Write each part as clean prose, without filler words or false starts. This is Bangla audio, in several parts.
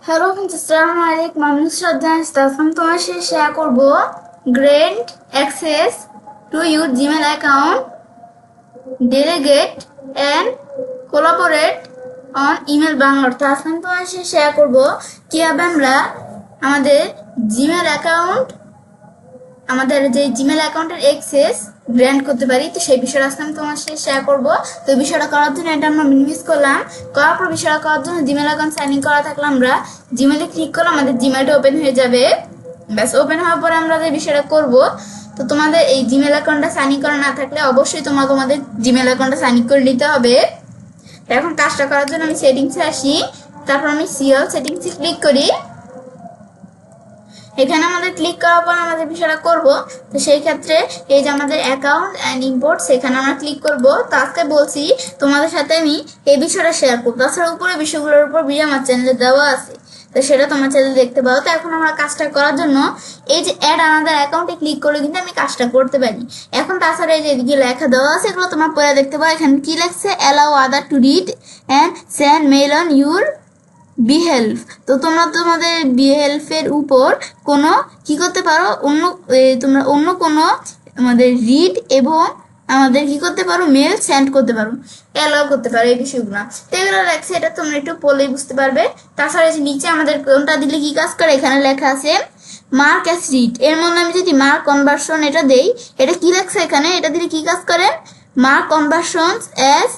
হ্যালো ফ্রেন্ডস, আসসালামু আলাইকুম। আমি নুসরাত জাহান ইসলাম তোমার সাথে শেয়ার করব grand access to your Gmail account, delegate and collaborate on email Bangla. অর্থাৎ আজকে আমি তোমার সাথে শেয়ার করব কিভাবে আমরা আমাদের জিমেল অ্যাকাউন্ট আমাদের যে জিমেল অ্যাকাউন্টের অ্যাক্সেস গ্র্যান্ট করতে পারি। তো সেই বিষয়টা আজকে আমি তোমার সাথে শেয়ার করবো। তো বিষয়টা করার জন্য এটা আমরা মিনিমাইজ করলাম, করার পর বিষয়টা করার জন্য জিমেল অ্যাকাউন্ট সাইন ইন করা থাকলে আমরা জিমেলে ক্লিক করলে আমাদের জিমেলটা ওপেন হয়ে যাবে। ব্যাস, ওপেন হওয়ার পরে আমরা যে বিষয়টা করব, তো তোমাদের এই জিমেল অ্যাকাউন্টটা সাইন ইন করা না থাকলে অবশ্যই তোমাদের জিমেল অ্যাকাউন্টটা সাইন ইন করে নিতে হবে। এখন কাজটা করার জন্য আমি সেটিংসে আসি, তারপর আমি সিএল সেটিংসে ক্লিক করি। এখানে আমাদের ক্লিক করার পর আমাদের বিষয়টা করব। তো সেই ক্ষেত্রে এই যে আমাদের অ্যাকাউন্ট অ্যান্ড ইম্পোর্ট, সেখানে আমরা ক্লিক করব। তো আজকে বলছি তোমাদের সাথে আমি এই বিষয়টা শেয়ার করবো। তাছাড়া উপরে বিষয়গুলোর উপর ভিডিও আমার চ্যানেলে দেওয়া আছে, তো সেটা তোমার চ্যানেলে দেখতে পাও। তো এখন আমরা কাজটা করার জন্য এই যে অ্যাড আনাদার অ্যাকাউন্টে ক্লিক করলে কিন্তু আমি কাজটা করতে পারি। এখন তাছাড়া এই যে এদিকে লেখা দেওয়া আছে, এগুলো তোমার পরে দেখতে পাও। এখানে কি লেখছে, allow other to read and send mail on your বিহেল্প। তো তোমরা তোমাদের বিহেল্পের উপর কোনো কি করতে পারো, তোমরা অন্য কোনো আমাদের রিড এবং আমাদের কি করতে পারো, মেল সেন্ড করতে পারো, অ্যালাউ করতে পারো এই বিষয়গুলো। তো এগুলো লেখছে, এটা তোমরা একটু পড়লেই বুঝতে পারবে। তাছাড়া যে নিচে আমাদের কোনটা দিলে কি কাজ করে, এখানে লেখা আছে মার্ক অ্যাজ রিড। এর মধ্যে আমি যদি মার্ক কনভার্সন এটা দেই, এটা কি লেখছে এখানে, এটা দিলে কি কাজ করে, mark conversions as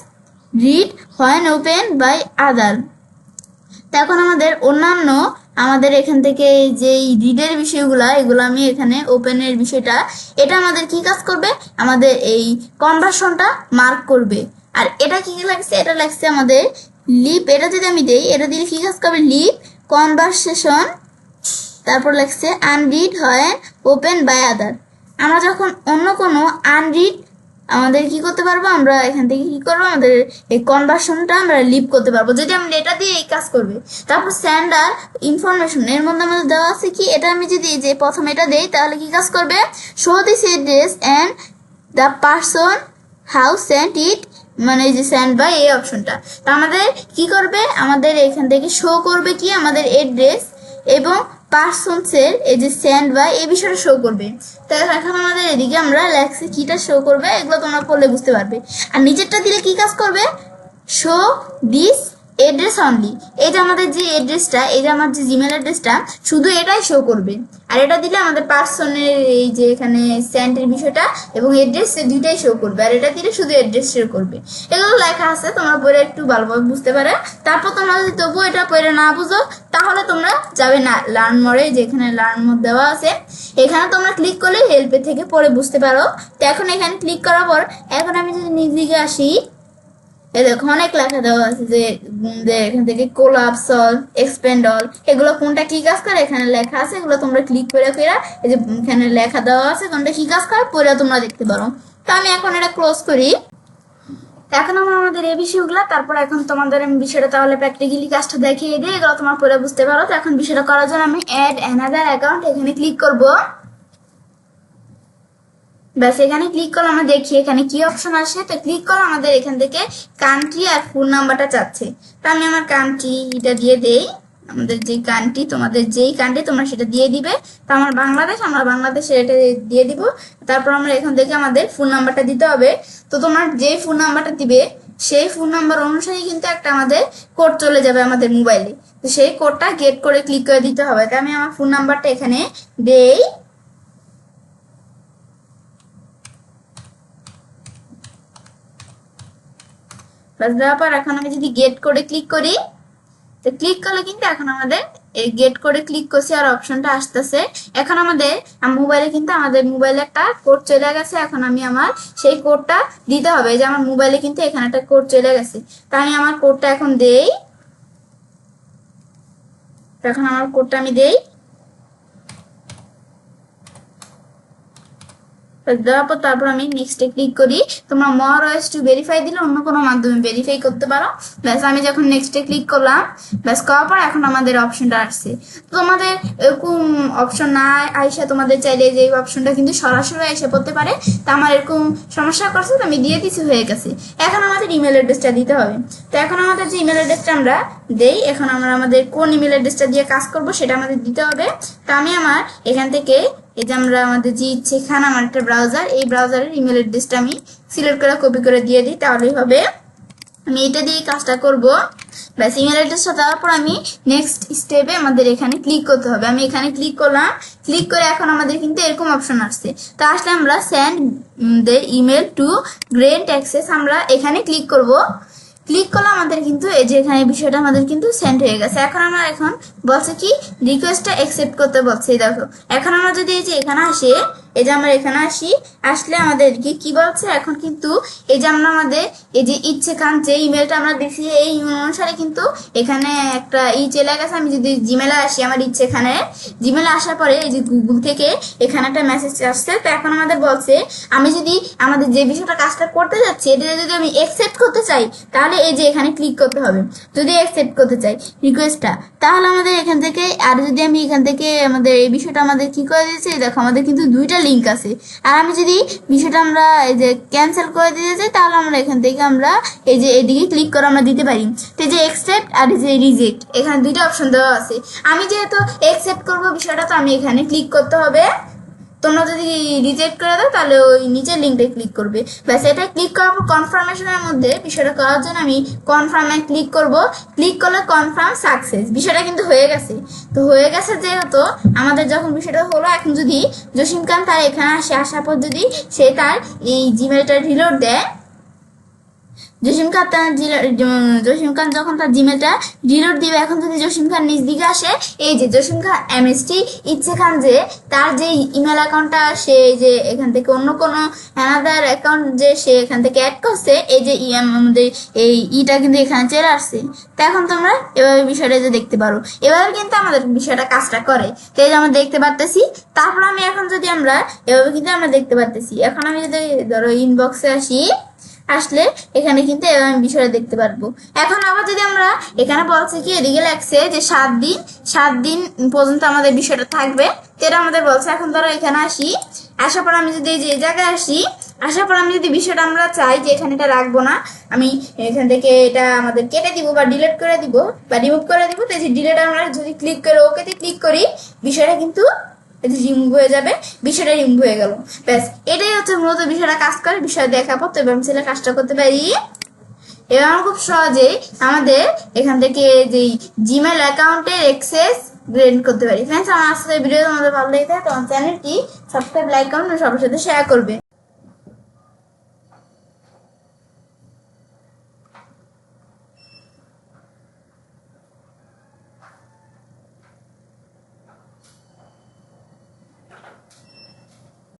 read when open by other. তো এখন আমাদের অন্যান্য আমাদের এখান থেকে যে রিডের বিষয়গুলো, এগুলো আমি এখানে ওপেনের বিষয়টা, এটা আমাদের কি কাজ করবে, আমাদের এই কনভার্সনটা মার্ক করবে। আর এটা কি লাগছে, এটা লাগছে আমাদের লিপ। এটা যদি আমি দেই, এটা দিলে কি কাজ করবে, লিপ কনভারসেশন, তারপর লাগছে আনরিড হয় ওপেন বাই আদার। আমরা যখন অন্য কোনো আনরিড আমাদের কি করতে পারবো, আমরা এখান থেকে কি করবো, আমাদের এই কনভার্সনটা আমরা লিভ করতে পারবো যদি আমরা এটা দিয়ে এই কাজ করবে। তারপর স্যান্ডার ইনফরমেশন, এর মধ্যে আমাদের দেওয়া আছে কি, এটা আমি যদি যে প্রথমে এটা দেই তাহলে কি কাজ করবে, show this address and the person who sent it, মানে এই যে সেন্ড বাই এই অপশনটা। তো আমাদের কি করবে, আমাদের এখান থেকে শো করবে কি, আমাদের এড্রেস এবং পার্সনসের এই যে সেন্ড বাই এই বিষয়টা শো করবে। তো এখন আমাদের এদিকে আমরা লেখছি কিটা শো করবে, এগুলো তোমরা পড়লে বুঝতে পারবে। আর নিচেরটা দিলে কি কাজ করবে, শো দিস এড্রেস অনলি। এই যে আমাদের যে এড্রেসটা, এই যে আমার যে জিমেল অ্যাড্রেসটা, শুধু এটাই শো করবে। আর এটা দিলে আমাদের পার্সনের এই যে এখানে সেন্ডের বিষয়টা এবং এড্রেস, দুইটাই শো করবে। আর এটা দিলে শুধু এড্রেস শো করবে। এগুলো লেখা আছে, তোমরা পড়ে একটু ভালোভাবে বুঝতে পারে। তারপর তোমরা যদি তবুও এটা পড়ে না বুঝো, তাহলে তোমরা যাবে না লার্ন মোরে, যেখানে লার্ন মোড দেওয়া আছে, এখানে তোমরা ক্লিক করলে হেল্পে থেকে পড়ে বুঝতে পারো। তো এখন এখানে ক্লিক করার পর এখন আমি যদি নিজ দিকে আসি, এই দেখো অনেক লেখা দেওয়া আছে যে এখান থেকে কোলাপস অল, এক্সপেন্ড অল, এগুলো কোনটা কি কাজ করে এখানে লেখা আছে। এগুলো তোমরা ক্লিক করে এই যে এখানে লেখা দেওয়া আছে কোনটা কি কাজ করে, পরে তোমরা দেখতে পারো। তো আমি এখন এটা ক্লোজ করি। এখন আমরা আমাদের এই বিষয়গুলো, তারপর এখন তোমাদের আমি বিষয়টা তাহলে প্র্যাকটিক্যালি কাজটা দেখিয়ে দিই, এগুলো তোমার পরে বুঝতে পারো। তো এখন বিষয়টা করার জন্য আমি অ্যাড অ্যানাদার অ্যাকাউন্ট এখানে ক্লিক করব। ব্যাস, এখানে ক্লিক করলে আমরা দেখি এখানে কি অপশন আসে। তো ক্লিক করলে আমাদের এখান থেকে কান্ট্রি আর ফোন নাম্বারটা চাচ্ছে। তো আমি আমার কান্ট্রিটা দিয়ে দেই, আমাদের যে কান্ট্রি, তোমাদের যেই কান্ট্রি তোমরা সেটা দিয়ে দিবে। তো আমার বাংলাদেশ, আমরা বাংলাদেশে এটা দিয়ে দিব। তারপর আমরা এখান থেকে আমাদের ফোন নাম্বারটা দিতে হবে। তো তোমার যেই ফোন নাম্বারটা দিবে সেই ফোন নাম্বার অনুসারে কিন্তু একটা আমাদের কোড চলে যাবে আমাদের মোবাইলে। তো সেই কোডটা গেট করে ক্লিক করে দিতে হবে। তো আমি আমার ফোন নাম্বারটা এখানে দেই। প্লাস দেওয়ার পর এখন আমি যদি গেট করে ক্লিক করি, তো ক্লিক করলে কিন্তু এখন আমাদের এই গেট করে ক্লিক করছি আর অপশনটা আসতেছে। এখন আমাদের মোবাইলে কিন্তু আমাদের মোবাইলে একটা কোড চলে গেছে। এখন আমি আমার সেই কোডটা দিতে হবে, যে আমার মোবাইলে কিন্তু এখানে একটা কোড চলে গেছে। তা আমি আমার কোডটা এখন দেই। এখন আমার কোডটা আমি দেই, দেওয়ার পর তারপর আমি নেক্সটে ক্লিক করি। তোমরা মোর ওএস টু ভেরিফাই দিলে অন্য কোনো মাধ্যমে ভেরিফাই করতে পারো। ব্যাস আমি যখন নেক্সটে ক্লিক করলাম, ব্যাস করার পর এখন আমাদের অপশনটা আসছে। তোমাদের এরকম অপশন না আইসা তোমাদের চাইলে যে অপশনটা কিন্তু সরাসরি এসে পড়তে পারে। তা আমার এরকম সমস্যা করছে, তো আমি দিয়ে দিছি, হয়ে গেছে। এখন আমাদের ইমেল অ্যাড্রেসটা দিতে হবে। তো এখন আমাদের যে ইমেল অ্যাড্রেসটা আমরা দেই, এখন আমরা আমাদের কোন ইমেল অ্যাড্রেসটা দিয়ে কাজ করব সেটা আমাদের দিতে হবে। তো আমি আমার এখান থেকে এই যে আমরা আমাদের যে ইচ্ছে এখানে আমার একটা ব্রাউজার, এই ব্রাউজারের ইমেল অ্যাড্রেসটা আমি সিলেক্ট করে কপি করে দিয়ে দিই, তাহলেই হবে। আমি এটা দিয়ে কাজটা করব। ব্যাস ইমেল অ্যাড্রেসটা দেওয়ার পর আমি নেক্সট স্টেপে আমাদের এখানে ক্লিক করতে হবে। আমি এখানে ক্লিক করলাম, ক্লিক করে এখন আমাদের কিন্তু এরকম অপশন আসছে। তা আসলে আমরা send the email to Grant access আমরা এখানে ক্লিক করব। ক্লিক করলে আমাদের কিন্তু এই যে এখানে বিষয়টা আমাদের কিন্তু সেন্ড হয়ে গেছে। এখন আমরা এখন বলছে কি রিকোয়েস্টটা অ্যাকসেপ্ট করতে বলছে। দেখো এখন আমরা যদি এই যে এখানে আসি, এই যে আমরা এখানে আসলে আমাদের কি বলছে, এখন কিন্তু এই যে আমরা আমাদের এই যে ইচ্ছে খান যে ইমেলটা আমরা দেখছি এই ইমেল অনুসারে কিন্তু এখানে একটা চলে গেছে। আমি যদি জিমেলে আসি, আমার ইচ্ছে এখানে জিমেলে আসার পরে এই যে গুগল থেকে এখানে একটা মেসেজ আসছে। তো এখন আমাদের বলছে আমি যদি আমাদের যে বিষয়টা কাজটা করতে যাচ্ছি এটা যদি আমি অ্যাকসেপ্ট করতে চাই, তাহলে এই যে এখানে ক্লিক করতে হবে। যদি অ্যাকসেপ্ট করতে চাই রিকোয়েস্টটা, তাহলে আমাদের এখান থেকে, আর যদি আমি এখান থেকে আমাদের এই বিষয়টা আমাদের কি করে দিয়েছে, দেখো আমাদের কিন্তু দুইটা লিঙ্ক আছে। আর আমি যদি বিষয়টা আমরা এই যে ক্যান্সেল করে দিতে চাই, তাহলে আমরা এখান থেকে আমরা এই যে এদিকে ক্লিক করে আমরা দিতে পারি। তো এই যে অ্যাকসেপ্ট আর এই যে রিজেক্ট, এখানে দুইটা অপশন দেওয়া আছে। আমি যেহেতু অ্যাকসেপ্ট করবো বিষয়টা, তো আমি এখানে ক্লিক করতে হবে। তোমরা যদি রিজেক্ট করে দাও তাহলে ওই নিচের লিঙ্কটা ক্লিক করবে। ব্যাস এটা ক্লিক করার পর কনফার্মেশনের মধ্যে বিষয়টা করার জন্য আমি কনফার্মে ক্লিক করব। ক্লিক করলে কনফার্ম সাকসেস, বিষয়টা কিন্তু হয়ে গেছে। তো হয়ে গেছে যেহেতু আমাদের যখন বিষয়টা হলো, এখন যদি জসিম খান তার এখানে আসার পর যদি সে তার এই জিমেলটা রিলোড দেয়, জসিম খান যখন তার জিমেলটা রিলোড দিবে, এখন যদি জসিম খান নিজ দিকে আসে, এই যে জসিম খান এমএসটি ইচ্ছে খান যে তার যে ইমেল অ্যাকাউন্টটা সে যে এখান থেকে অন্য কোনো অ্যানাদার অ্যাকাউন্ট যে সে এখান থেকে অ্যাড করছে, এই যে আমাদের এই ইটা কিন্তু এখানে চলে আসছে। তো এখন তোমরা এভাবে বিষয়টা যে দেখতে পারো, এভাবে কিন্তু আমাদের বিষয়টা কাজটা করে। তো এই যে আমরা দেখতে পারতেছি। তারপর আমি এখন যদি আমরা এভাবে কিন্তু আমরা দেখতে পারতেছি। এখন আমি যদি ধরো ইনবক্সে আসলে এখানে কিন্তু আমি বিষয়টা দেখতে পারবো। এখন আবার যদি আমরা এখানে বলছে কি এদিকে লাগছে যে 7 দিন পর্যন্ত আমাদের বিষয়টা থাকবে, এটা আমাদের বলছে। এখন ধরো এখানে আসার পর আমি যদি এই যে জায়গায় আসার পর আমি যদি বিষয়টা আমরা চাই যে এখানে এটা রাখবো না, আমি এখান থেকে এটা আমাদের কেটে দিব বা ডিলিট করে দিব বা রিমুভ করে দিব। তো এই যে ডিলিট আমরা যদি ক্লিক করে ওকেতে ক্লিক করি, বিষয়টা কিন্তু রিমুভ হয়ে যাবে, বিষয়টা রিমুভ হয়ে গেল। ব্যাস এটাই হচ্ছে মূলত বিষয়টা কাজ করে। বিষয় দেখাবো তো এবার ছেলে কাজটা করতে পারি। এবার আমরা খুব সহজেই আমাদের এখান থেকে যে জিমেল অ্যাকাউন্টের অ্যাক্সেস গ্রেড করতে পারি। ফ্রেন্ডস, আমার আজকের ভিডিও তোমাদের ভালো লেগে থাকে তোমার চ্যানেলটি সাবস্ক্রাইব, লাইক, কমেন্ট সবার সাথে শেয়ার করবে।